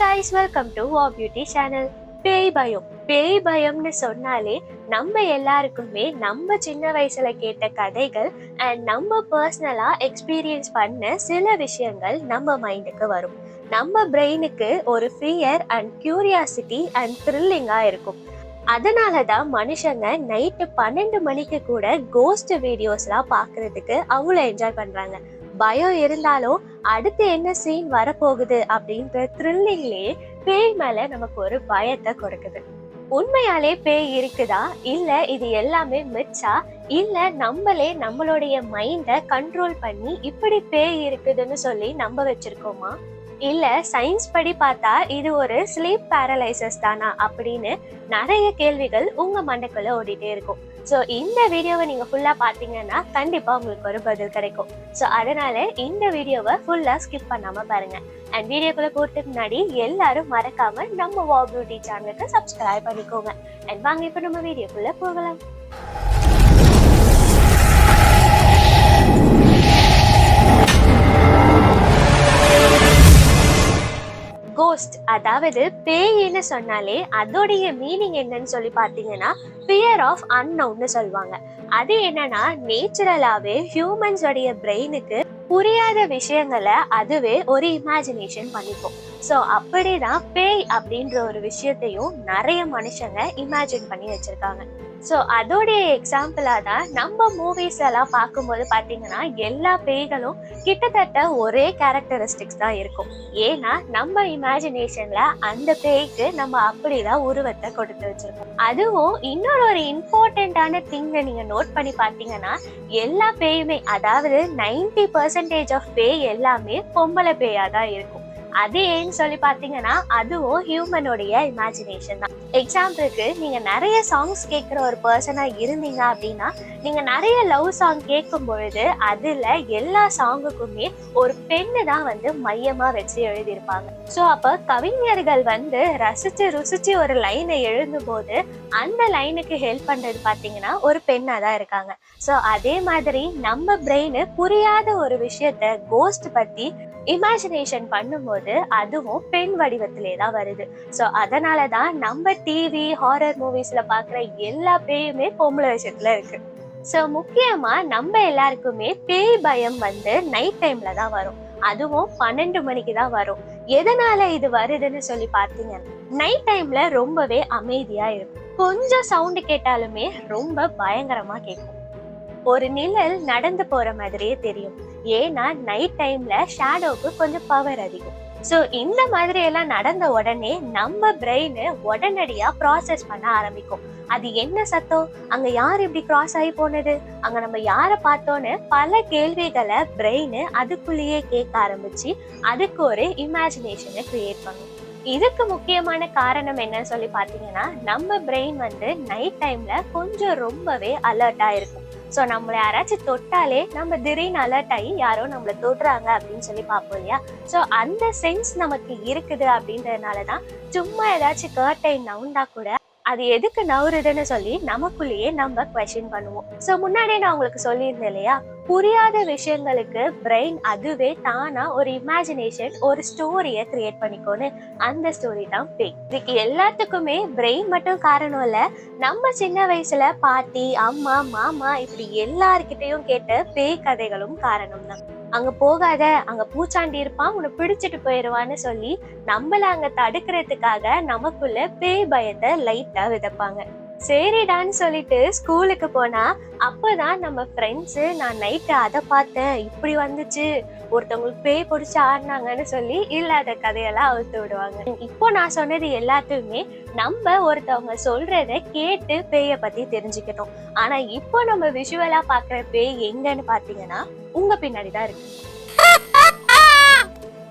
guys, welcome to Wow Beauty channel. பேய் பயம்னு சொன்னாலே நம்ம எல்லாருக்குமே நம்ம சின்ன வயசுல கேட்ட கதைகள் அண்ட் நம்ம பர்சனலா எக்ஸ்பீரியன்ஸ் பண்ண சில விஷயங்கள் நம்ம மைண்டுக்கு வரும். நம்ம பிரெயினுக்கு ஒரு ஃபியர் அண்ட் கியூரியாசிட்டி அண்ட் த்ரில்லிங்கா இருக்கும். அதனாலதான் மனுஷங்க நைட்டு 12 மணிக்கு கூட கோஸ்ட் வீடியோஸ்லாம் பாக்குறதுக்கு அவ்வளோ என்ஜாய் பண்றாங்க. பயம் இருந்தாலும் அடுத்து என்ன சீன் வரப்போகுது அப்படின்ற த்ரில்லிங்லயே பேய் மேல நமக்கு ஒரு பயத்தை கொடுக்குது. உண்மையாலே பேய் இருக்குதா, இல்ல இது எல்லாமே மிச்சா, இல்ல நம்மளே நம்மளுடைய மைண்ட கண்ட்ரோல் பண்ணி இப்படி பேய் இருக்குதுன்னு சொல்லி நம்ப வச்சிருக்கோமா, இல்ல சயின்ஸ் படி பார்த்தா இது ஒரு ஸ்லீப் பேரலைசஸ் தானா அப்படின்னு நிறைய கேள்விகள் உங்க மண்டைக்குள்ள ஓடிட்டே இருக்கும். ஸோ இந்த வீடியோவை நீங்க ஃபுல்லா பாத்தீங்கன்னா கண்டிப்பா உங்களுக்கு ஒரு பதில் கிடைக்கும். ஸோ அதனால இந்த வீடியோவை ஃபுல்லா ஸ்கிப் பண்ணாம பாருங்க. அண்ட் வீடியோக்குள்ள போறதுக்கு முன்னாடி எல்லாரும் மறக்காம நம்ம வாவ் பியூட்டி சேனலுக்கு சப்ஸ்கிரைப் பண்ணிக்கோங்க. அண்ட் வாங்க இப்ப நம்ம வீடியோக்குள்ள போகலாம். கோஸ்ட் அதாவது பேயின்னு சொன்னாலே அதோடைய மீனிங் என்னன்னு சொல்லி பாத்தீங்கன்னா ஃபியர் ஆஃப் அன்னவுன்னு சொல்லுவாங்க. அது என்னன்னா நேச்சுரலாவே ஹியூமன்ஸ் உடைய பிரெயினுக்கு புரியாத விஷயங்களை அதுவே ஒரு இமேஜினேஷன் பண்ணிக்கும். ஸோ அப்படிதான் பேய் அப்படின்ற ஒரு விஷயத்தையும் நிறைய மனுஷங்க இமேஜின் பண்ணி வச்சிருக்காங்க. ஸோ அதோடைய எக்ஸாம்பிளா தான் நம்ம மூவிஸ் எல்லாம் பார்க்கும்போது பார்த்தீங்கன்னா எல்லா பேய்களும் கிட்டத்தட்ட ஒரே கேரக்டரிஸ்டிக்ஸ் தான் இருக்கும். ஏன்னா நம்ம இமேஜினேஷன்ல அந்த பேய்க்கு நம்ம அப்படிதான் உருவத்தை கொடுத்து வச்சிருக்கோம். அதுவும் இன்னொரு இம்பார்ட்டன்டான திங்கை நீங்க நோட் பண்ணி பார்த்தீங்கன்னா எல்லா பேயுமே, அதாவது 90% ஆஃப் பேய் எல்லாமே பொம்பளை பேயா தான் இருக்கும். அது ஏன்னு சொல்லி பாத்தீங்கன்னா அதுவும் ஹியூமனுடைய இமேஜினேஷன் தான். எக்ஸாம்பிளுக்கு நீங்க நிறைய சாங்ஸ் கேட்கிற ஒரு பர்சனா இருந்தீங்க அப்படின்னா நீங்க நிறைய லவ் சாங் கேட்கும் பொழுது அதுல எல்லா சாங்குக்குமே ஒரு பெண்ணு தான் மையமா வச்சு எழுதியிருப்பாங்க. ஸோ அப்ப கவிஞர்கள் ரசிச்சு ருசிச்சு ஒரு லைனை எழுதும் போது அந்த லைனுக்கு ஹெல்ப் பண்றது பாத்தீங்கன்னா ஒரு பெண்ணா தான் இருக்காங்க. ஸோ அதே மாதிரி நம்ம பிரெயின் புரியாத ஒரு விஷயத்த கோஸ்ட் பத்தி இமேஜினேஷன் பண்ணும்போது அதுவும் பெண் வடிவத்திலே தான் வருது. ஸோ அதனாலதான் நம்ம டிவி ஹாரர் மூவிஸ்ல பாக்குற எல்லா பேயுமே பொம்பளை விஷயத்துல இருக்கு. ஸோ முக்கியமா நம்ம எல்லாருக்குமே பேய் பயம் நைட் டைம்ல தான் வரும். அதுவும் 12 மணிக்கு தான் வரும். எதனால இது வருதுன்னு சொல்லி பாத்தீங்கன்னா நைட் டைம்ல ரொம்பவே அமைதியா இருக்கும். கொஞ்சம் சவுண்டு கேட்டாலுமே ரொம்ப பயங்கரமா கேட்கும். ஒரு நிழல் நடந்து போற மாதிரியே தெரியும். ஏன்னா நைட் டைம்ல ஷேடோவுக்கு கொஞ்சம் பவர் அதிகம். ஸோ இந்த மாதிரி எல்லாம் நடந்த உடனே நம்ம பிரெயின் உடனடியா ப்ராசஸ் பண்ண ஆரம்பிக்கும். அது என்ன சத்தம், அங்க யார் இப்படி கிராஸ் ஆகி போனது, அங்க நம்ம யாரை பார்த்தோன்னு பல கேள்விகளை பிரெயின் அதுக்குள்ளேயே கேட்க ஆரம்பிச்சு அதுக்கு ஒரு இமேஜினேஷனை கிரியேட் பண்ணும். இதுக்கு முக்கியமான காரணம் என்னன்னு சொல்லி பாத்தீங்கன்னா நம்ம பிரெயின் நைட் டைம்ல கொஞ்சம் ரொம்பவே அலர்ட்டா இருக்கும். ஸோ நம்மளை யாராச்சும் தொட்டாலே நம்ம திடீர்னு அலர்ட் ஆகி யாரோ நம்மளை தொடுறாங்க அப்படின்னு சொல்லி பார்ப்போம் இல்லையா. ஸோ அந்த சென்ஸ் நமக்கு இருக்குது அப்படின்றதுனாலதான் சும்மா ஏதாச்சும் கர்டைன் நவுண்டா கூட அது எதுக்கு நவுறுதுன்னு சொல்லி நமக்குள்ளேயே நம்ம குவெஸ்சன் பண்ணுவோம். ஸோ முன்னாடியே நான் உங்களுக்கு சொல்லியிருந்தேன் இல்லையா, புரியாத விஷயங்களுக்கு பிரெயின் அதுவே தானா ஒரு இமேஜினேஷன் ஒரு ஸ்டோரியை கிரியேட் பண்ணிக்கோன்னு. அந்த ஸ்டோரி தான் பேய். இதுக்கு எல்லாத்துக்குமே பிரெயின் மட்டும் காரணம் இல்ல, நம்ம சின்ன வயசுல பாட்டி அம்மா மாமா இப்படி எல்லார்கிட்டையும் கேட்ட பேய் கதைகளும் காரணம் தான். அங்க போகாத, அங்க பூச்சாண்டி இருப்பான், உன்னை பிடிச்சிட்டு போயிடுவான்னு சொல்லி நம்மள அங்க தடுக்கிறதுக்காக நமக்குள்ள பேய் பயத்தை லைட்டா விதைப்பாங்க. சரிடான்னு சொல்லிட்டு ஸ்கூலுக்கு போனா அப்பதான் நம்ம ஃப்ரெண்ட்ஸு நான் நைட்டு அதை பார்த்தேன், இப்படி வந்துச்சு, ஒருத்தவங்களுக்கு பேய் பிடிச்சி ஆடினாங்கன்னு சொல்லி இல்லாத கதையெல்லாம் அவுத்து விடுவாங்க. இப்போ நான் சொன்னது எல்லாத்தையுமே நம்ம ஒருத்தவங்க சொல்றத கேட்டு பேயை பத்தி தெரிஞ்சுக்கிட்டோம். ஆனா இப்போ நம்ம விஷுவலா பாக்குற பேய் எங்கன்னு பாத்தீங்கன்னா உங்க பின்னாடிதான் இருக்கு.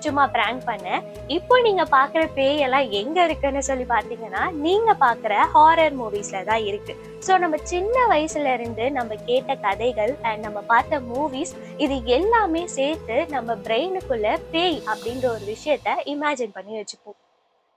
சும்மா பிராங்க் பண்ண. இப்போ நீங்க பாக்குற பேய் எல்லாம் எங்க இருக்குன்னு சொல்லி பாத்தீங்கன்னா நீங்க பாக்குற ஹாரர் மூவிஸ்ல தான் இருக்கு. ஸோ நம்ம சின்ன வயசுல இருந்து நம்ம கேட்ட கதைகள் அண்ட் நம்ம பார்த்த மூவிஸ் இது எல்லாமே சேர்த்து நம்ம பிரெயினுக்குள்ள பேய் அப்படின்ற ஒரு விஷயத்த இமேஜின் பண்ணி வச்சுப்போம்.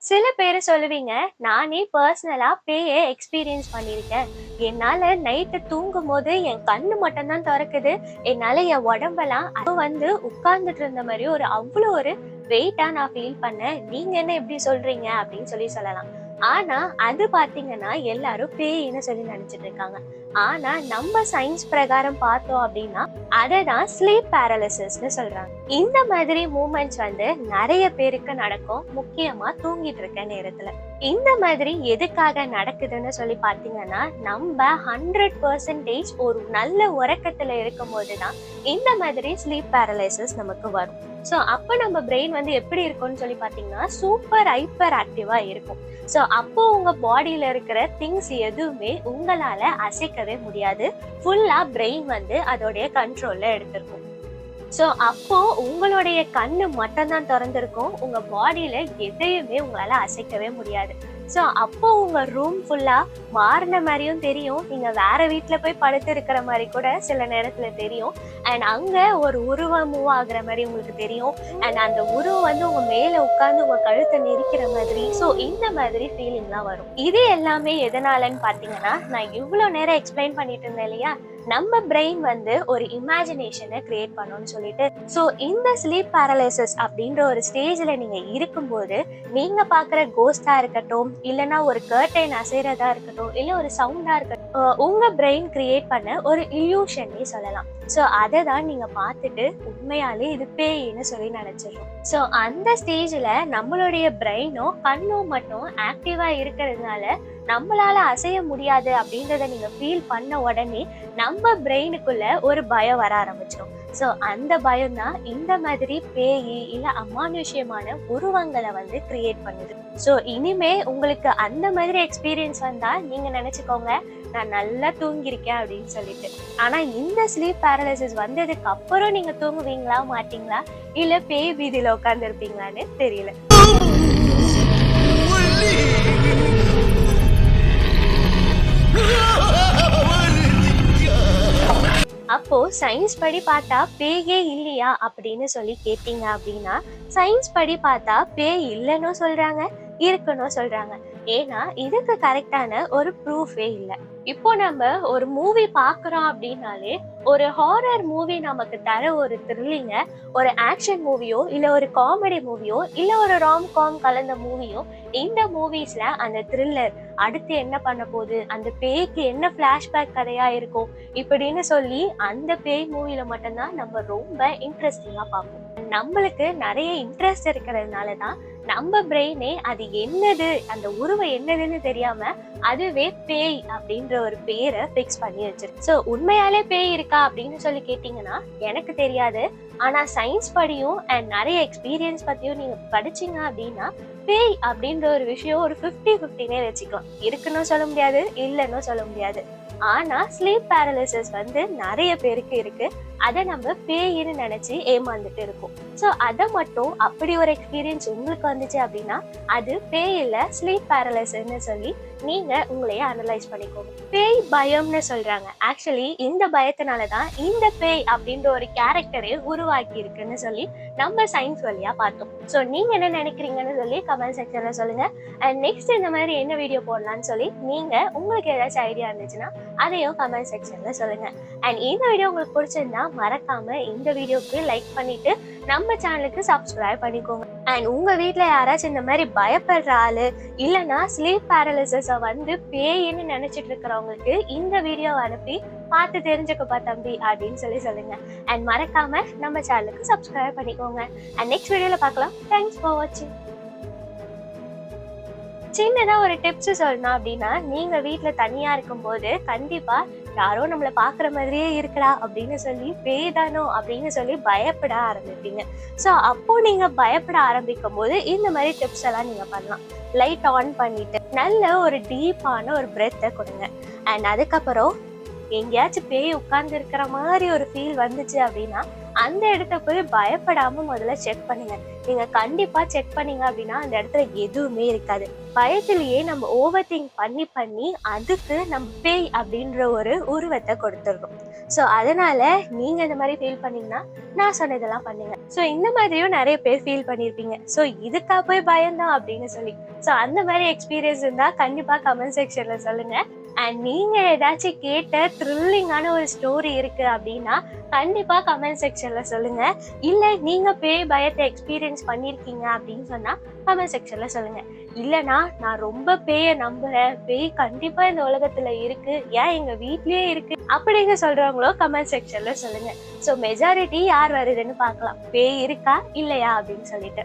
சில பேர் சொல்லுவீங்க, நானே பர்சனலா பேயை எக்ஸ்பீரியன்ஸ் பண்ணியிருக்கேன். என்னால நைட்டு தூங்கும் போது என் கண்ணு மட்டும்தான் திறக்குது, என்னால என் உடம்பெல்லாம் அது உட்கார்ந்துட்டு இருந்த மாதிரி அவ்வளோ ஒரு வெயிட்டா நான் ஃபீல் பண்ணேன், நீங்க என்ன இப்படி சொல்றீங்க அப்படின்னு சொல்லலாம். ஆனா அது பாத்தீங்கன்னா எல்லாரும் பேயின்னு சொல்லி நினைச்சிட்டு இருக்காங்க. ஆனா நம்ம சயின்ஸ் பிரகாரம் பார்த்தோம் அப்படின்னா அததான் ஸ்லீப் பேரலிசிஸ்னு சொல்றாங்க. இந்த மாதிரி மூமெண்ட்ஸ் வந்து நிறைய பேருக்கு நடக்கும், முக்கியமா தூங்கிட்டு இருக்க நேரத்துல. இந்த மாதிரி எதுக்காக நடக்குதுன்னு சொல்லி பாத்தீங்கன்னா, நம்ம 100% ஒரு நல்ல உறக்கத்துல இருக்கும் போதுதான் இந்த மாதிரி ஸ்லீப் பேரலிசிஸ் நமக்கு வரும். ஸோ அப்போ நம்ம பிரெயின் வந்து எப்படி இருக்கும்னு சொல்லி பார்த்தீங்கன்னா சூப்பர் ஹைப்பர் ஆக்டிவா இருக்கும். ஸோ அப்போ உங்க பாடியில இருக்கிற திங்ஸ் எதுவுமே உங்களால அசைக்கவே முடியாது. ஃபுல்லா பிரெயின் வந்து அதோடைய கண்ட்ரோல்ல எடுத்திருக்கும். ஸோ அப்போ உங்களுடைய கண்ணு மட்டும்தான் திறந்திருக்கும், உங்க பாடியில எதையுமே உங்களால அசைக்கவே முடியாது. ஸோ அப்போ உங்க ரூம் ஃபுல்லா மாறின மாதிரியும் தெரியும், நீங்க வேற வீட்டுல போய் படுத்து இருக்கிற மாதிரி கூட சில நேரத்துல தெரியும். அண்ட் அங்க ஒரு உருவம் மூவ் ஆகுற மாதிரி உங்களுக்கு தெரியும். அண்ட் அந்த உருவம் வந்து உங்க மேல உட்கார்ந்து உங்க கழுத்தை நெரிக்கிற மாதிரி. ஸோ இந்த மாதிரி ஃபீலிங்லாம் வரும். இது எல்லாமே எதனாலன்னு பாத்தீங்கன்னா, நான் இவ்வளவு நேரம் எக்ஸ்பிளைன் பண்ணிட்டு இருந்தேன் இல்லையா, நம்ம பிரெயின் வந்து ஒரு இமேஜினேஷனை கிரியேட் பண்ணணும்னு சொல்லிட்டு. ஸோ இந்த ஸ்லீப் பேரலைசிஸ் அப்படின்ற ஒரு ஸ்டேஜ்ல நீங்க இருக்கும்போது நீங்க பாக்குற கோஸ்டா இருக்கட்டும், இல்லைன்னா ஒரு கர்டைன் அசைறதா இருக்கட்டும், இல்ல ஒரு சவுண்டா இருக்கட்டும், உங்க பிரெயின் கிரியேட் பண்ண ஒரு இல்யூஷன்னே சொல்லலாம். ஸோ அதை தான் நீங்க பார்த்துட்டு உண்மையாலே இது பேயின்னு சொல்லி நினைச்சிடறோம். ஸோ அந்த ஸ்டேஜ்ல நம்மளுடைய பிரெயினோ கண்ணோ மட்டும் ஆக்டிவா இருக்கிறதுனால நம்மளால அசைய முடியாது அப்படின்றத நீங்க ஃபீல் பண்ண உடனே நம்ம பிரெயினுக்குள்ள ஒரு பயம் வர ஆரம்பிச்சிடும். ஸோ அந்த பயம் தான் இந்த மாதிரி பேய் இல்ல அமானுஷ்யமான உருவங்களை வந்து கிரியேட் பண்ணுது. ஸோ இனிமே உங்களுக்கு அந்த மாதிரி எக்ஸ்பீரியன்ஸ் வந்தா நீங்க நினைச்சுக்கோங்க, நான் நல்லா தூங்கியிருக்கேன் அப்படின்னு சொல்லிட்டு. ஆனா இந்த ஸ்லீப் பேரலிசிஸ் வந்ததுக்கு அப்புறம் நீங்க தூங்குவீங்களா மாட்டீங்களா, இல்ல பேய் வீதியில உட்கார்ந்து இருப்பீங்களான்னு தெரியல. அப்போ சயின்ஸ் படி பார்த்தா பேயே இல்லையா அப்படின்னு சொல்லி கேட்டீங்க அப்படின்னா, சயின்ஸ் படி பார்த்தா பேய் இல்லைன்னு சொல்றாங்க, இருக்குன்னு சொல்றாங்க. ஏன்னா இதுக்கு கரெக்டான ஒரு ப்ரூஃபே இல்லை. இப்போ நம்ம ஒரு மூவி பாக்குறோம் அப்படின்னாலே, ஒரு ஹாரர் மூவி நமக்கு தர ஒரு த்ரில்லிங்க, ஒரு ஆக்ஷன் மூவியோ இல்ல ஒரு காமெடி மூவியோ இல்ல ஒரு ராம்காம் கலந்த மூவியோ, இந்த மூவிஸ்ல அந்த த்ரில்லர் அடுத்து என்ன பண்ண போகுது, அந்த பேய்க்கு என்ன பிளாஷ்பேக் கதையா இருக்கும் இப்படின்னு சொல்லி அந்த பேய் மூவில மட்டும்தான் நம்ம ரொம்ப இன்ட்ரெஸ்டிங்கா பார்ப்போம். நம்மளுக்கு நிறைய இன்ட்ரெஸ்ட் இருக்கிறதுனாலதான் நம்ம பிரெயினே அது என்னது, அந்த உருவம் என்னதுன்னு தெரியாம அதுவே பேய் அப்படின்ற ஒரு பேரை பிக்ஸ் பண்ணி வச்சிருக்கு. ஸோ உண்மையாலே பேய் இருக்கா அப்படின்னு சொல்லி கேட்டீங்கன்னா எனக்கு தெரியாது. ஆனா சயின்ஸ் படியும் அண்ட் நிறைய எக்ஸ்பீரியன்ஸ் பத்தியும் நீங்க படிச்சீங்க அப்படின்னா பேய் அப்படின்ற ஒரு விஷயம் ஒரு 50-50 வச்சுக்கலாம். இருக்குன்னு சொல்ல முடியாது, இல்லைன்னு சொல்ல முடியாது. ஆனா ஸ்லீப் பேரலிசிஸ் வந்து நிறைய பேருக்கு இருக்கு. அதை நம்ம பேயின்னு நினைச்சு ஏமாந்துட்டு இருக்கோம். ஸோ அதை மட்டும் அப்படி ஒரு எக்ஸ்பீரியன்ஸ் உங்களுக்கு வந்துச்சு அப்படின்னா அது பேய் இல்ல, ஸ்லீப் பேரலிசிஸ்ன்னு சொல்லி நீங்க உங்களையே அனலைஸ் பண்ணிக்கோங்க. பேய் பயம்னு சொல்றாங்க. ஆக்சுவலி இந்த பயத்தினாலதான் இந்த பேய் அப்படின்ற ஒரு கேரக்டரே உருவாக்கி இருக்குன்னு சொல்லி நம்ம சயின்ஸ் வழியா பார்த்தோம். ஸோ நீங்க என்ன நினைக்கிறீங்கன்னு சொல்லி கமெண்ட் செக்ஷன்ல சொல்லுங்க. அண்ட் நெக்ஸ்ட் இந்த மாதிரி என்ன வீடியோ போடலாம்னு சொல்லி நீங்க உங்களுக்கு ஏதாச்சும் ஐடியா இருந்துச்சுன்னா அதையும் கமெண்ட் செக்ஷன்ல சொல்லுங்க. அண்ட் இந்த வீடியோ உங்களுக்கு பிடிச்சிருந்தா மறக்காம இந்த வீடியோக்கு லைக் பண்ணிட்டு நம்ம சேனலுக்கு சப்ஸ்கிரைப் பண்ணிக்கோங்க. அண்ட் உங்க வீட்டுல யாராச்சும் இந்த மாதிரி பயப்படுற ஆளு இல்லைன்னா ஸ்லீப் பேரலிசிஸ வந்து பேயின்னு நினைச்சிட்டு இருக்கிறவங்களுக்கு இந்த வீடியோ அனுப்பி பார்த்து தெரிஞ்சுக்கப்பா தம்பி அப்படின்னு சொல்லி சொல்லுங்க. அண்ட் மறக்காம நம்ம சேனலுக்கு சப்ஸ்கிரைப் பண்ணிக்கோங்க. அண்ட் நெக்ஸ்ட் வீடியோல பார்க்கலாம். தேங்க்ஸ் ஃபார் வாட்சிங். சின்னதா ஒரு டிப்ஸ் சொல்லணும் அப்படின்னா, நீங்க வீட்டுல தனியா இருக்கும்போது கண்டிப்பா யாரோ நம்மள பாக்குற மாதிரியே இருக்கடா அப்படின்னு சொல்லி பேதானோ அப்படின்னு சொல்லி பயப்பட ஆரம்பிப்பீங்க. ஸோ அப்போ நீங்க பயப்பட ஆரம்பிக்கும் போது இந்த மாதிரி டிப்ஸ் எல்லாம் நீங்க பண்ணலாம். லைட் ஆன் பண்ணிட்டு நல்ல ஒரு டீப்பான ஒரு பிரெத்தை கொடுங்க. அண்ட் அதுக்கப்புறம் எங்கேயாச்சும் பேய் உட்கார்ந்து இருக்கிற மாதிரி ஒரு ஃபீல் வந்துச்சு அப்படின்னா அந்த இடத்த போய் பயப்படாம முதல்ல செக் பண்ணுங்க. நீங்க கண்டிப்பா செக் பண்ணீங்க அப்படின்னா அந்த இடத்துல எதுவுமே இருக்காது. பயத்திலேயே நம்ம ஓவர் திங்க் பண்ணி அதுக்கு நம்ம பேய் அப்படின்ற ஒரு உருவத்தை கொடுத்துடுறோம். ஸோ அதனால நீங்க இந்த மாதிரி ஃபீல் பண்ணீங்கன்னா நான் சொன்னதெல்லாம் பண்ணுங்க. ஸோ இந்த மாதிரியும் நிறைய பேர் ஃபீல் பண்ணியிருப்பீங்க. ஸோ இதுக்கா போய் பயந்தான் அப்படின்னு சொல்லி. ஸோ அந்த மாதிரி எக்ஸ்பீரியன்ஸ் இருந்தா கண்டிப்பா கமெண்ட் செக்ஷன்ல சொல்லுங்க. அண்ட் நீங்க ஏதாச்சும் கேட்ட த்ரில்லிங்கான ஒரு ஸ்டோரி இருக்கு அப்படின்னா கண்டிப்பா கமெண்ட் செக்ஷன்ல சொல்லுங்க. இல்ல நீங்க பேய் பயத்தை எக்ஸ்பீரியன்ஸ் பண்ணிருக்கீங்க அப்படின்னு சொன்னா கமெண்ட் செக்ஷன்ல சொல்லுங்க. இல்லனா நான் ரொம்ப பேய நம்புறேன், பேய் கண்டிப்பா இந்த உலகத்துல இருக்கு, ஏன் எங்க வீட்லயே இருக்கு அப்படிங்க சொல்றவங்களோ கமெண்ட் செக்ஷன்ல சொல்லுங்க. சோ மெஜாரிட்டி யார் வருதுன்னு பார்க்கலாம், பேய் இருக்கா இல்லையா அப்படின்னு சொல்லிட்டு.